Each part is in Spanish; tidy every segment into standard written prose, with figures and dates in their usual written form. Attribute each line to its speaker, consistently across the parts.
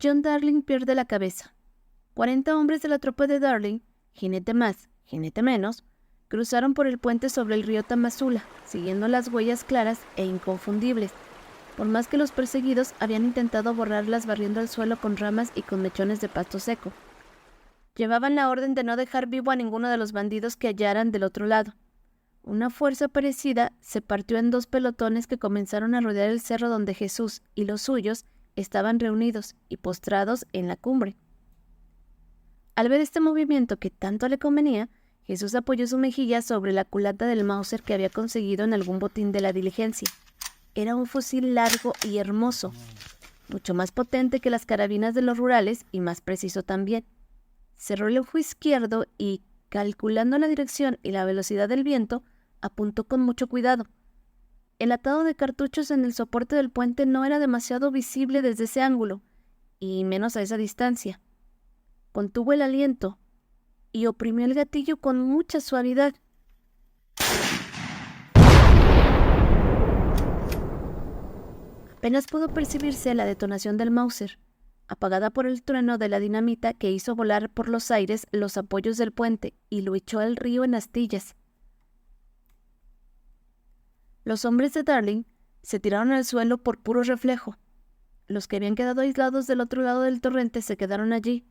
Speaker 1: John Darling pierde la cabeza. 40 hombres de la tropa de Darling, jinete más, jinete menos, cruzaron por el puente sobre el río Tamazula, siguiendo las huellas claras e inconfundibles, por más que los perseguidos habían intentado borrarlas barriendo el suelo con ramas y con mechones de pasto seco. Llevaban la orden de no dejar vivo a ninguno de los bandidos que hallaran del otro lado. Una fuerza parecida se partió en 2 pelotones que comenzaron a rodear el cerro donde Jesús y los suyos estaban reunidos y postrados en la cumbre. Al ver este movimiento que tanto le convenía, Jesús apoyó su mejilla sobre la culata del Mauser que había conseguido en algún botín de la diligencia. Era un fusil largo y hermoso, mucho más potente que las carabinas de los rurales y más preciso también. Cerró el ojo izquierdo y, calculando la dirección y la velocidad del viento, apuntó con mucho cuidado. El atado de cartuchos en el soporte del puente no era demasiado visible desde ese ángulo, y menos a esa distancia. Contuvo el aliento y oprimió el gatillo con mucha suavidad. Apenas pudo percibirse la detonación del Mauser, apagada por el trueno de la dinamita que hizo volar por los aires los apoyos del puente y lo echó al río en astillas. Los hombres de Darling se tiraron al suelo por puro reflejo. Los que habían quedado aislados del otro lado del torrente se quedaron allí,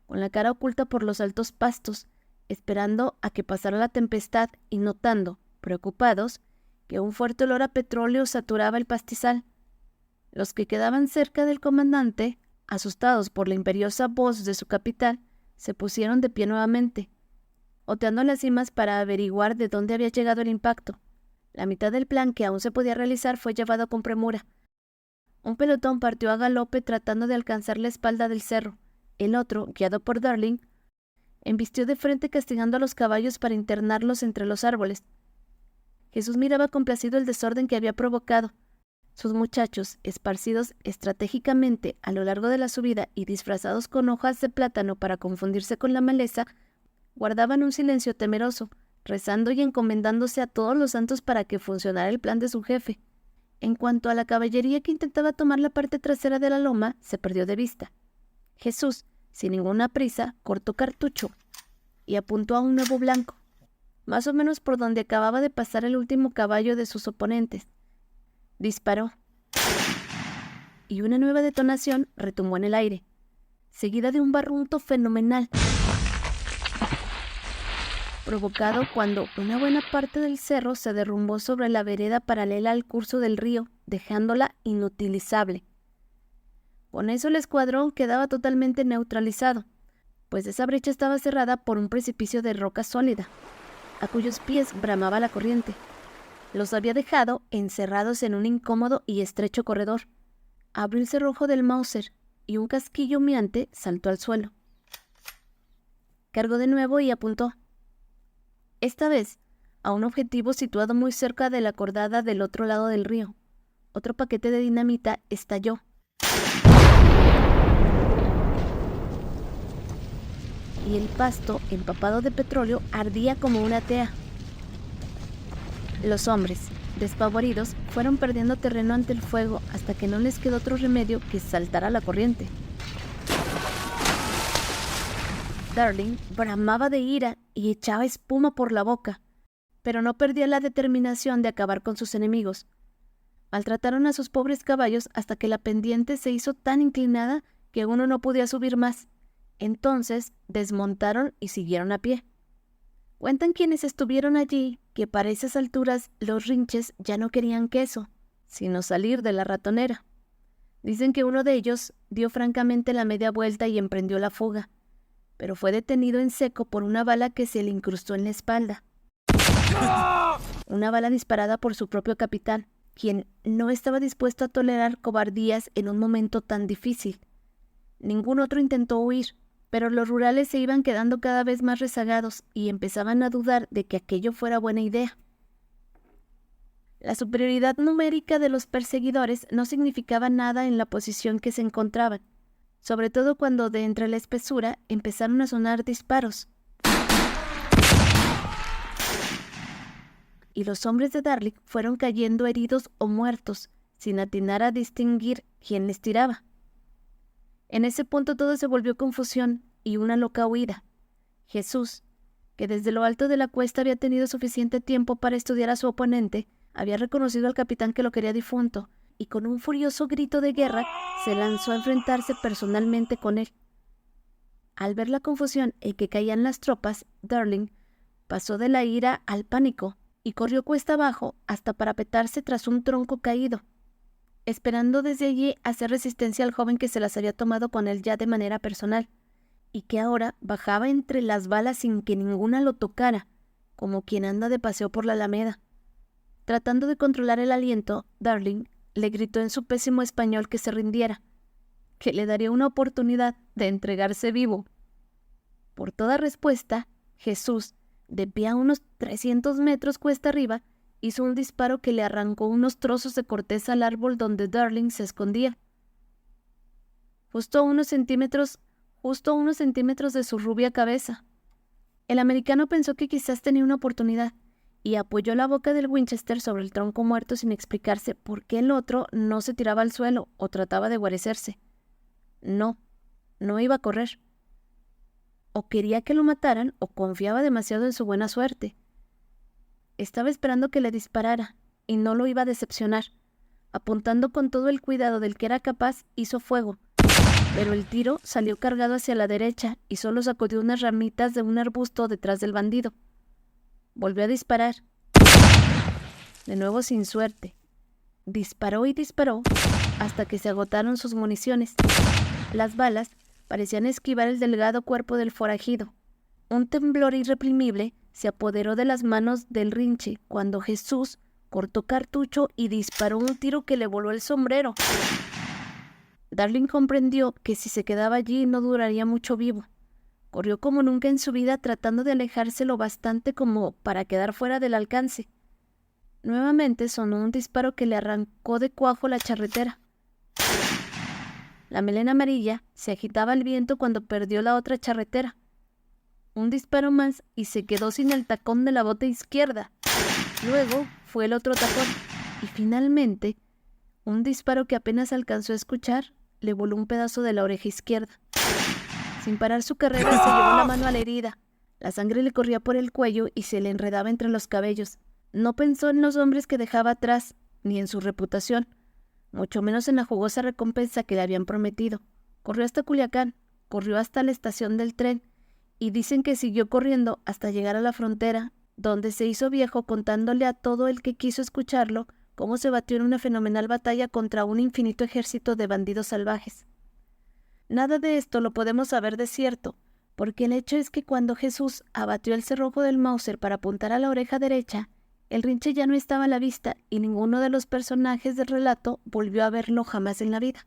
Speaker 1: con la cara oculta por los altos pastos, esperando a que pasara la tempestad y notando, preocupados, que un fuerte olor a petróleo saturaba el pastizal. Los que quedaban cerca del comandante, asustados por la imperiosa voz de su capitán, se pusieron de pie nuevamente, oteando las cimas para averiguar de dónde había llegado el impacto. La mitad del plan que aún se podía realizar fue llevado con premura. Un pelotón partió a galope tratando de alcanzar la espalda del cerro. El otro, guiado por Darling, embistió de frente castigando a los caballos para internarlos entre los árboles. Jesús miraba complacido el desorden que había provocado. Sus muchachos, esparcidos estratégicamente a lo largo de la subida y disfrazados con hojas de plátano para confundirse con la maleza, guardaban un silencio temeroso, rezando y encomendándose a todos los santos para que funcionara el plan de su jefe. En cuanto a la caballería que intentaba tomar la parte trasera de la loma, se perdió de vista. Jesús, sin ninguna prisa, cortó cartucho y apuntó a un nuevo blanco, más o menos por donde acababa de pasar el último caballo de sus oponentes. Disparó, y una nueva detonación retumbó en el aire, seguida de un barrunto fenomenal, provocado cuando una buena parte del cerro se derrumbó sobre la vereda paralela al curso del río, dejándola inutilizable. Con eso el escuadrón quedaba totalmente neutralizado, pues esa brecha estaba cerrada por un precipicio de roca sólida, a cuyos pies bramaba la corriente. Los había dejado encerrados en un incómodo y estrecho corredor. Abrió el cerrojo del Mauser y un casquillo humeante saltó al suelo. Cargó de nuevo y apuntó. Esta vez a un objetivo situado muy cerca de la cordada del otro lado del río. Otro paquete de dinamita estalló. Y el pasto, empapado de petróleo, ardía como una tea. Los hombres, despavoridos, fueron perdiendo terreno ante el fuego hasta que no les quedó otro remedio que saltar a la corriente. Darling bramaba de ira y echaba espuma por la boca, pero no perdía la determinación de acabar con sus enemigos. Maltrataron a sus pobres caballos hasta que la pendiente se hizo tan inclinada que uno no podía subir más. Entonces desmontaron y siguieron a pie. Cuentan quienes estuvieron allí que para esas alturas los rinches ya no querían queso, sino salir de la ratonera. Dicen que uno de ellos dio francamente la media vuelta y emprendió la fuga, pero fue detenido en seco por una bala que se le incrustó en la espalda. Una bala disparada por su propio capitán, quien no estaba dispuesto a tolerar cobardías en un momento tan difícil. Ningún otro intentó huir, pero los rurales se iban quedando cada vez más rezagados y empezaban a dudar de que aquello fuera buena idea. La superioridad numérica de los perseguidores no significaba nada en la posición que se encontraban, sobre todo cuando de entre la espesura empezaron a sonar disparos. Y los hombres de Darling fueron cayendo heridos o muertos, sin atinar a distinguir quién les tiraba. En ese punto todo se volvió confusión y una loca huida. Jesús, que desde lo alto de la cuesta había tenido suficiente tiempo para estudiar a su oponente, había reconocido al capitán que lo quería difunto, y con un furioso grito de guerra se lanzó a enfrentarse personalmente con él. Al ver la confusión en que caían las tropas, Darling pasó de la ira al pánico y corrió cuesta abajo hasta parapetarse tras un tronco caído, esperando desde allí hacer resistencia al joven que se las había tomado con él ya de manera personal, y que ahora bajaba entre las balas sin que ninguna lo tocara, como quien anda de paseo por la alameda. Tratando de controlar el aliento, Darling le gritó en su pésimo español que se rindiera, que le daría una oportunidad de entregarse vivo. Por toda respuesta, Jesús, de pie a unos 300 metros cuesta arriba, hizo un disparo que le arrancó unos trozos de corteza al árbol donde Darling se escondía. Justo a unos centímetros de su rubia cabeza. El americano pensó que quizás tenía una oportunidad y apoyó la boca del Winchester sobre el tronco muerto sin explicarse por qué el otro no se tiraba al suelo o trataba de guarecerse. No iba a correr. O quería que lo mataran o confiaba demasiado en su buena suerte. Estaba esperando que le disparara y no lo iba a decepcionar. Apuntando con todo el cuidado del que era capaz, hizo fuego. Pero el tiro salió cargado hacia la derecha y solo sacudió unas ramitas de un arbusto detrás del bandido. Volvió a disparar. De nuevo sin suerte. Disparó y disparó hasta que se agotaron sus municiones. Las balas parecían esquivar el delgado cuerpo del forajido. Un temblor irreprimible se apoderó de las manos del Rinche cuando Jesús cortó cartucho y disparó un tiro que le voló el sombrero. Darling comprendió que si se quedaba allí no duraría mucho vivo. Corrió como nunca en su vida tratando de alejarse lo bastante como para quedar fuera del alcance. Nuevamente sonó un disparo que le arrancó de cuajo la charretera. La melena amarilla se agitaba al viento cuando perdió la otra charretera. Un disparo más y se quedó sin el tacón de la bota izquierda. Luego fue el otro tacón y finalmente un disparo que apenas alcanzó a escuchar le voló un pedazo de la oreja izquierda. Sin parar su carrera se llevó la mano a la herida. La sangre le corría por el cuello y se le enredaba entre los cabellos. No pensó en los hombres que dejaba atrás, ni en su reputación, mucho menos en la jugosa recompensa que le habían prometido. Corrió hasta Culiacán, corrió hasta la estación del tren, y dicen que siguió corriendo hasta llegar a la frontera, donde se hizo viejo contándole a todo el que quiso escucharlo cómo se batió en una fenomenal batalla contra un infinito ejército de bandidos salvajes. Nada de esto lo podemos saber de cierto, porque el hecho es que cuando Jesús abatió el cerrojo del Mauser para apuntar a la oreja derecha, el Rinche ya no estaba a la vista y ninguno de los personajes del relato volvió a verlo jamás en la vida.